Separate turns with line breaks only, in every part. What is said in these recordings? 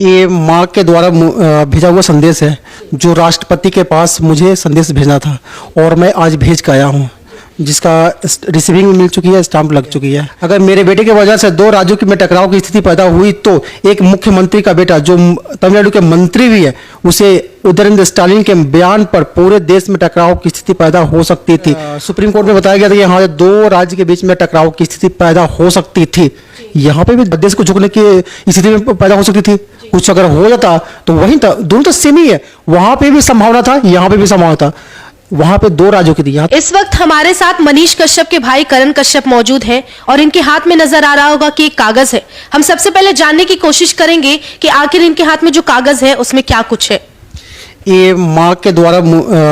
ये माँ के द्वारा भेजा हुआ संदेश है जो राष्ट्रपति के पास मुझे संदेश भेजना था और मैं आज भेज के आया हूँ, जिसका रिसीविंग मिल चुकी है, स्टाम्प लग चुकी है। अगर मेरे बेटे की वजह से दो राज्यों में टकराव की स्थिति पैदा हुई तो एक मुख्यमंत्री का बेटा जो तमिलनाडु के मंत्री भी है, उसे उदयनिधि स्टालिन के बयान पर पूरे देश में टकराव की स्थिति पैदा हो सकती थी। सुप्रीम कोर्ट में बताया गया था कि हाँ, दो राज्य के बीच में टकराव की स्थिति पैदा हो सकती थी। यहाँ पे भी देश को झुकने की स्थिति में पैदा हो सकती थी। कुछ अगर हो जाता तो वहीं था, दोनों तो सेम ही है। वहां पे भी संभावना था, यहाँ पे भी संभावना था। वहां पे दो राज्यों की थी।
इस वक्त हमारे साथ मनीष कश्यप के भाई करण कश्यप मौजूद हैं और इनके हाथ में नजर आ रहा होगा कि एक कागज है। हम सबसे पहले जानने की कोशिश करेंगे कि आखिर इनके हाथ में जो कागज है उसमें क्या कुछ है।
ये माँ के द्वारा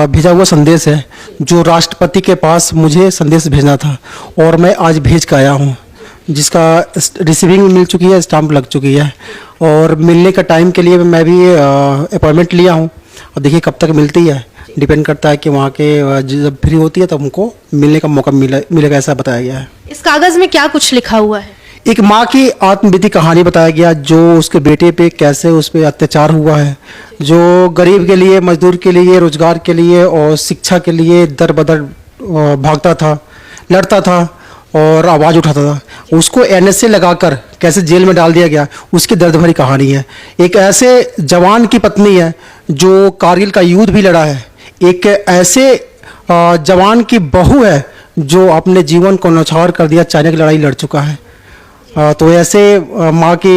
भेजा हुआ संदेश है जो राष्ट्रपति के पास मुझे संदेश भेजना था और मैं आज भेज के आया हूँ, जिसका रिसीविंग मिल चुकी है, स्टाम्प लग चुकी है। और मिलने का टाइम के लिए मैं भी अपॉइंटमेंट लिया हूँ और देखिए कब तक मिलती है। डिपेंड करता है कि वहाँ के जब फ्री होती है तब हमको मिलने का मौका मिलेगा, ऐसा बताया गया है।
इस कागज में क्या कुछ लिखा हुआ है?
एक माँ की आत्मबीती कहानी बताया गया, जो उसके बेटे पे कैसे उस पर अत्याचार हुआ है, जो गरीब के लिए, मजदूर के लिए, रोजगार के लिए और शिक्षा के लिए दर बदर भागता था, लड़ता था और आवाज़ उठाता था। उसको एनएसए लगाकर कैसे जेल में डाल दिया गया, उसकी दर्द भरी कहानी है। एक ऐसे जवान की पत्नी है जो कारगिल का युद्ध भी लड़ा है। एक ऐसे जवान की बहू है जो अपने जीवन को न्यौछावर कर दिया, चाइना की लड़ाई लड़ चुका है। तो ऐसे माँ की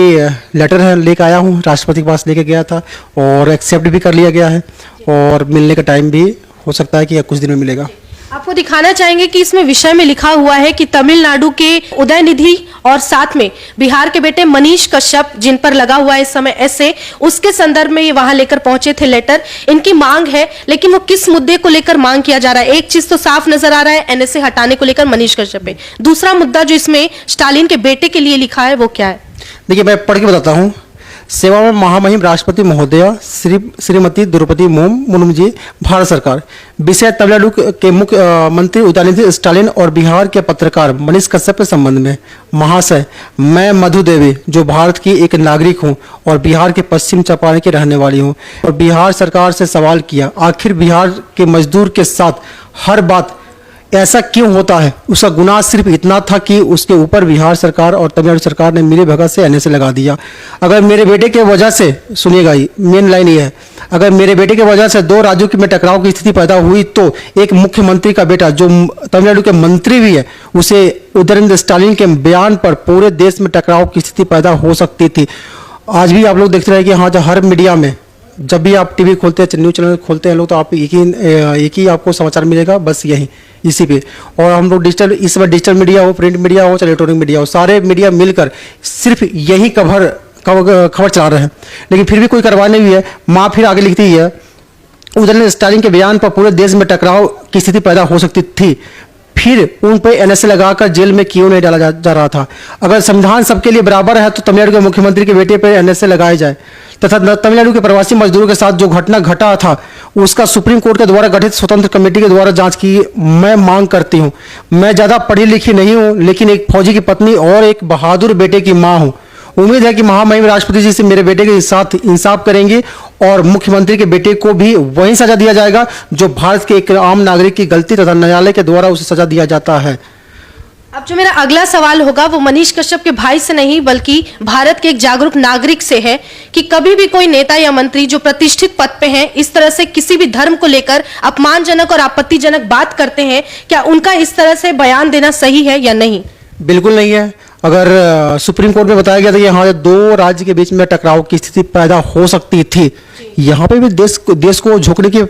लेटर है लेके आया हूँ, राष्ट्रपति के पास लेके गया था और एक्सेप्ट भी कर लिया गया है और मिलने का टाइम भी हो सकता है कि कुछ दिन में मिलेगा।
आपको दिखाना चाहेंगे कि इसमें विषय में लिखा हुआ है कि तमिलनाडु के उदयनिधि और साथ में बिहार के बेटे मनीष कश्यप, जिन पर लगा हुआ है इस समय ऐसे, उसके संदर्भ में ये वहां लेकर पहुंचे थे लेटर। इनकी मांग है, लेकिन वो किस मुद्दे को लेकर मांग किया जा रहा है? एक चीज तो साफ नजर आ रहा है, एनएसए हटाने को लेकर मनीष कश्यप पे। दूसरा मुद्दा जो इसमें स्टालिन के बेटे के लिए लिखा है वो क्या है?
देखिए, मैं पढ़ के बताता हूँ। सेवा में महामहिम राष्ट्रपति महोदया श्रीमती द्रौपदी मुर्मू जी, भारत सरकार। विषय तमिलनाडु के मुख्यमंत्री उदयनिधि स्टालिन और बिहार के पत्रकार मनीष कश्यप के संबंध में। महाशय, मैं मधु देवी, जो भारत की एक नागरिक हूं और बिहार के पश्चिम चंपारण की रहने वाली हूं, और बिहार सरकार से सवाल किया, आखिर बिहार के मजदूर के साथ हर बात ऐसा क्यों होता है? उसका गुनाह सिर्फ इतना था कि उसके ऊपर बिहार सरकार और तमिलनाडु सरकार ने मिली भगत से एनएसए लगा दिया। अगर मेरे बेटे के वजह से, सुनिएगा, मेन लाइन ये है, अगर मेरे बेटे के वजह से दो राज्यों में टकराव की स्थिति पैदा हुई तो एक मुख्यमंत्री का बेटा जो तमिलनाडु के मंत्री भी है, उसे उदयनिधि स्टालिन के बयान पर पूरे देश में टकराव की स्थिति पैदा हो सकती थी। आज भी आप लोग देखते रहे कि हाँ, जो हर मीडिया में जब भी आप टीवी खोलते हैं, न्यूज़ चैनल खोलते हैं लोग, तो आप एक ही आपको समाचार मिलेगा, बस यही, इसी पे। और हम लोग डिजिटल, इस बार डिजिटल मीडिया हो, प्रिंट मीडिया हो, चाहे इलेक्ट्रॉनिक मीडिया हो, सारे मीडिया मिलकर सिर्फ यही खबर चला रहे हैं, लेकिन फिर भी कोई कार्रवाई नहीं हुई है। माँ फिर आगे लिखती है, उदयनिधि स्टालिन के बयान पर पूरे देश में टकराव की स्थिति पैदा हो सकती थी, फिर उन पर एनएसए लगाकर जेल में क्यों नहीं डाला जा रहा था? अगर संविधान सबके लिए बराबर है तो तमिलनाडु के मुख्यमंत्री के बेटे पर एनएसए लगाए जाए तथा तमिलनाडु के प्रवासी मजदूरों के साथ जो घटना घटा था उसका सुप्रीम कोर्ट के द्वारा गठित स्वतंत्र कमेटी के द्वारा जांच की मैं मांग करती हूं। मैं ज़्यादा पढ़ी लिखी नहीं हूं, लेकिन एक फौजी की पत्नी और एक बहादुर बेटे की मां हूं। उम्मीद है कि महामहिम राष्ट्रपति जी से मेरे बेटे के साथ इंसाफ करेंगे और मुख्यमंत्री के बेटे को भी वही सजा दिया जाएगा जो भारत के एक आम नागरिक की गलती तथा न्यायालय के द्वारा उसे सजा दिया जाता है।
अब जो मेरा अगला सवाल होगा वो मनीष कश्यप के भाई से नहीं बल्कि भारत के एक जागरूक नागरिक से है कि कभी भी कोई नेता या मंत्री जो प्रतिष्ठित पद पे हैं, इस तरह से किसी भी धर्म को लेकर अपमानजनक और आपत्तिजनक बात करते हैं, क्या उनका इस तरह से बयान देना सही है या नहीं?
बिल्कुल नहीं है। अगर सुप्रीम कोर्ट में बताया गया था कि हाँ, दो राज्य के बीच में टकराव की स्थिति पैदा हो सकती थी, यहाँ पे भी देश को झुकने की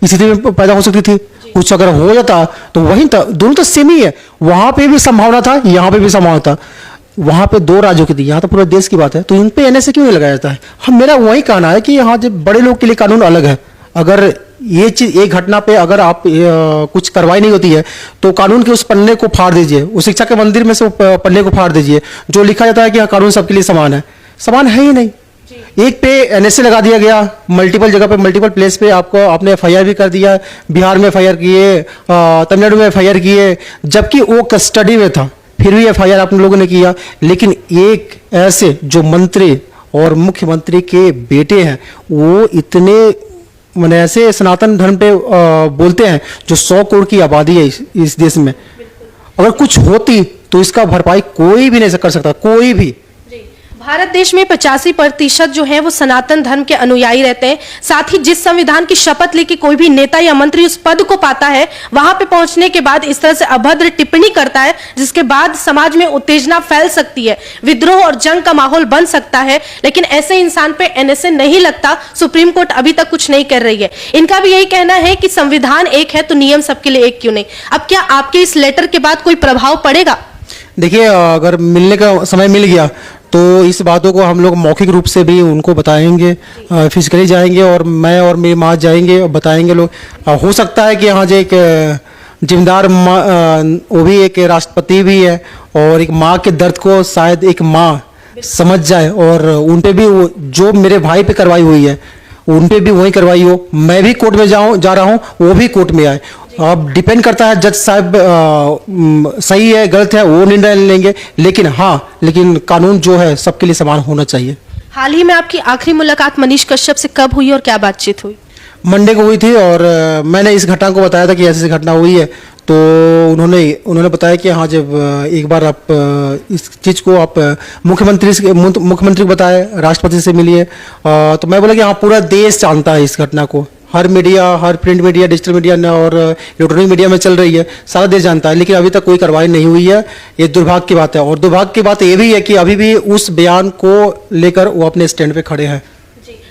स्थिति में पैदा हो सकती थी। कुछ अगर हो जाता तो वहीं था, दोनों तो सेम ही है। वहां पे भी संभावना था, यहाँ पे भी संभावना था। वहां पे दो राज्यों की थी, यहाँ तो पूरे देश की बात है, तो इन पे एनएसए क्यों नहीं लगाया जाता है? हम, मेरा वही कहना है कि यहाँ जब बड़े लोग के लिए कानून अलग है। अगर ये चीज, एक घटना पे अगर आप कुछ कार्रवाई नहीं होती है तो कानून के उस पन्ने को फाड़ दीजिए, उस शिक्षा के मंदिर में से पन्ने को फाड़ दीजिए जो लिखा जाता है कि कानून सबके लिए समान है। समान है ही नहीं। एक पे एनएसए लगा दिया गया, मल्टीपल जगह पे, मल्टीपल प्लेस पे आपने एफआईआर भी कर दिया। बिहार में एफआईआर किए, तमिलनाडु में एफआईआर किए, जबकि वो कस्टडी में था। फिर भी एफआईआर आप लोगों ने किया, लेकिन एक ऐसे जो मंत्री और मुख्यमंत्री के बेटे हैं वो इतने मैंने ऐसे सनातन धर्म पे बोलते हैं जो 100 करोड़ की आबादी है इस देश में। अगर कुछ होती तो इसका भरपाई कोई भी नहीं कर सकता, कोई भी।
भारत देश में 85% जो है वो सनातन धर्म के अनुयायी रहते हैं। साथ ही जिस संविधान की शपथ लेके कोई भी नेता या मंत्री उस पद को पाता है, वहां पे पहुंचने के बाद इस तरह से अभद्र टिप्पणी करता है, जिसके बाद समाज में उत्तेजना फैल सकती है, विद्रोह और जंग का माहौल बन सकता है। लेकिन ऐसे इंसान पे एनएसए नहीं लगता। सुप्रीम कोर्ट अभी तक कुछ नहीं कर रही है। इनका भी यही कहना है कि संविधान एक है तो नियम सबके लिए एक क्यों नहीं। अब क्या आपके इस लेटर के बाद कोई प्रभाव पड़ेगा?
देखिए, अगर मिलने का समय मिल गया तो इस बातों को हम लोग मौखिक रूप से भी उनको बताएंगे, फिजिकली जाएंगे और मैं और मेरी माँ जाएंगे और बताएंगे लोग। हो सकता है कि हाँ जो एक जिम्मेदार माँ, वो भी एक राष्ट्रपति भी है और एक माँ के दर्द को शायद एक माँ समझ जाए और उन पे भी वो जो मेरे भाई पे कार्रवाई हुई है उन पे भी वही कार्रवाई हो। मैं भी कोर्ट में जा रहा हूँ, वो भी कोर्ट में आए। अब डिपेंड करता है जज साहब सही है गलत है वो निर्णय लेंगे, लेकिन हाँ लेकिन कानून जो है सबके लिए समान होना चाहिए।
हाल ही में आपकी आखिरी मुलाकात मनीष कश्यप से कब हुई और क्या बातचीत हुई?
मंडे को हुई थी और मैंने इस घटना को बताया था कि ऐसी घटना हुई है, तो उन्होंने बताया कि हाँ जब एक बार आप इस चीज़ को आप मुख्यमंत्री को बताए, राष्ट्रपति से मिलिए। तो मैं बोला कि हाँ पूरा देश जानता है इस घटना को, हर मीडिया, हर प्रिंट मीडिया, डिजिटल मीडिया और इलेक्ट्रॉनिक मीडिया में चल रही है, सारा देश जानता है, लेकिन अभी तक कोई कार्रवाई नहीं हुई है। ये दुर्भाग्य की बात है और दुर्भाग्य की बात ये भी है कि अभी भी उस बयान को लेकर वो अपने स्टैंड पे खड़े हैं।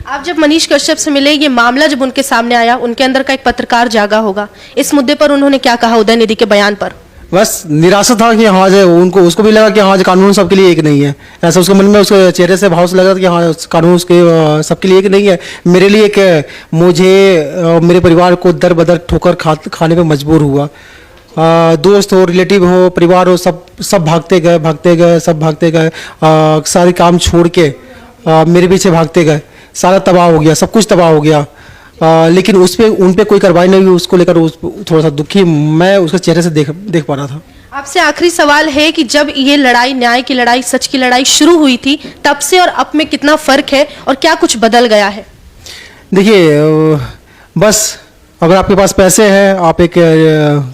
आप जब मनीष कश्यप से मिले, ये मामला जब उनके सामने आया, उनके अंदर का एक पत्रकार जागा होगा, इस मुद्दे पर उन्होंने क्या कहा उदयनिधि के बयान पर?
बस निराशा था कि हाँ जो उनको उसको भी लगा कि हाँ जो कानून सबके लिए एक नहीं है, ऐसा उसके मन में उसके चेहरे से भाव से लगा कि हाँ कानून उसके सबके लिए एक नहीं है। मेरे लिए एक मुझे मेरे परिवार को दर बदर ठोकर खाने पे मजबूर हुआ। दोस्त हो, रिलेटिव हो, परिवार हो, सब भागते गए, सब भागते गए, सारे काम छोड़ के मेरे पीछे भागते गए। सारा तबाह हो गया, सब कुछ तबाह हो गया। लेकिन उन पे कोई कार्रवाई नहीं हुई, उसको लेकर थोड़ा सा दुखी मैं उसके चेहरे से देख पा रहा था।
आपसे आखिरी सवाल है कि जब ये लड़ाई, न्याय की लड़ाई, सच की लड़ाई शुरू हुई थी, तब से और अब में कितना फर्क है और क्या कुछ बदल गया है?
देखिए, बस अगर आपके पास पैसे हैं, आप एक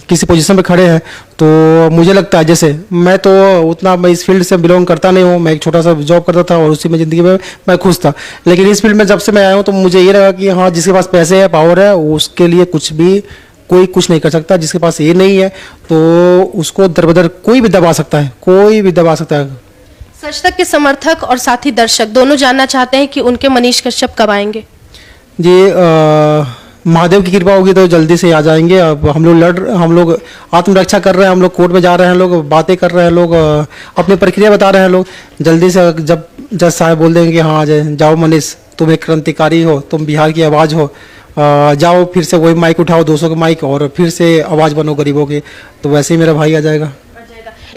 किसी पोजीशन पे खड़े हैं, तो मुझे लगता है जैसे मैं इस फील्ड से बिलोंग करता नहीं हूँ, मैं एक छोटा सा जॉब करता था और उसी में ज़िंदगी में मैं खुश था। लेकिन इस फील्ड में जब से मैं आया हूँ तो मुझे ये लगा कि हाँ जिसके पास पैसे है, पावर है, उसके लिए कोई कुछ नहीं कर सकता। जिसके पास ये नहीं है तो उसको दरबदर कोई भी दबा सकता है।
सच तक के समर्थक और साथी दर्शक दोनों जानना चाहते हैं कि उनके मनीष कश्यप कब आएंगे?
जी, महादेव की कृपा होगी तो जल्दी से आ जाएंगे। अब हम लोग आत्मरक्षा कर रहे हैं, हम लोग कोर्ट में जा रहे हैं, लोग बातें कर रहे हैं, लोग अपनी प्रक्रिया बता रहे हैं। लोग जल्दी से जब जज साहब बोल देंगे कि हाँ जाओ मनीष, तुम एक क्रांतिकारी हो, तुम बिहार की आवाज़ हो, जाओ फिर से वही माइक उठाओ, 200 का माइक, और फिर से आवाज़ बनो गरीबों की, तो वैसे ही मेरा भाई आ जाएगा।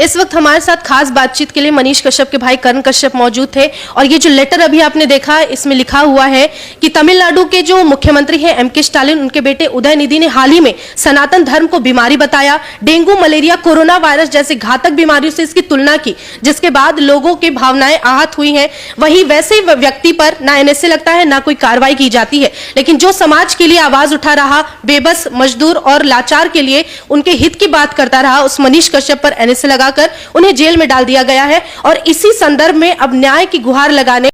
इस वक्त हमारे साथ खास बातचीत के लिए मनीष कश्यप के भाई करण कश्यप मौजूद थे और ये जो लेटर अभी आपने देखा, इसमें लिखा हुआ है कि तमिलनाडु के जो मुख्यमंत्री हैं एमके स्टालिन, उनके बेटे उदयनिधि ने हाल ही में सनातन धर्म को बीमारी बताया, डेंगू, मलेरिया, कोरोना वायरस जैसे घातक बीमारियों से इसकी तुलना की, जिसके बाद लोगों की भावनाएं आहत हुई हैं। वहीं वैसे व्यक्ति पर ना एनएसए लगता है, ना कोई कार्रवाई की जाती है, लेकिन जो समाज के लिए आवाज उठा रहा, बेबस, मजदूर और लाचार के लिए उनके हित की बात करता रहा, उस मनीष कश्यप पर एनएसए लगा उन्हें जेल में डाल दिया गया है। और इसी संदर्भ में अब न्याय की गुहार लगाने